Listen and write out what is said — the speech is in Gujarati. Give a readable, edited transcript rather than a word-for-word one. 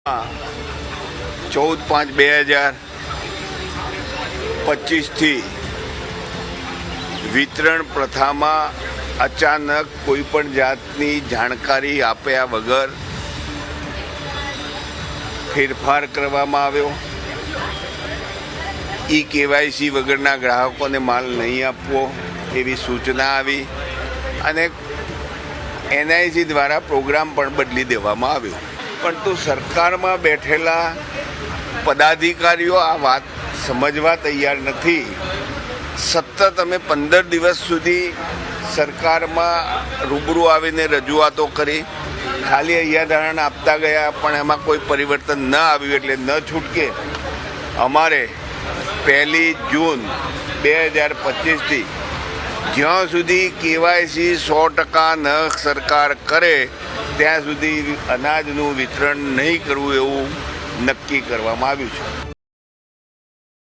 14/5/2025 વિતરણ પ્રથામાં અચાનક કોઈપણ જાતની જાણકારી આપ્યા વગર ફેરફાર કરવામાં આવ્યો। KYC વગરના ગ્રાહકોને માલ નહીં આપવો એવી સૂચના આવી અને NIC દ્વારા પ્રોગ્રામ પણ બદલી દેવામાં આવ્યો। પરંતુ સરકારમાં બેઠેલા પદાધિકારીઓ આ વાત સમજવા તૈયાર નથી। સતત અમે 15 દિવસ સુધી સરકારમાં રૂબરૂ આવીને રજૂઆતો કરી, ખાલી હૈયાધારણ આપતા ગયા, પણ એમાં કોઈ પરિવર્તન ન આવ્યું। એટલે ન છૂટકે અમારે 1 જૂન 2025થી જ્યાં સુધી KYC 100% ન સરકાર કરે ત્યાં સુધી અનાજનું વિતરણ નહીં કરવું એવું નક્કી કરવામાં આવ્યું છે।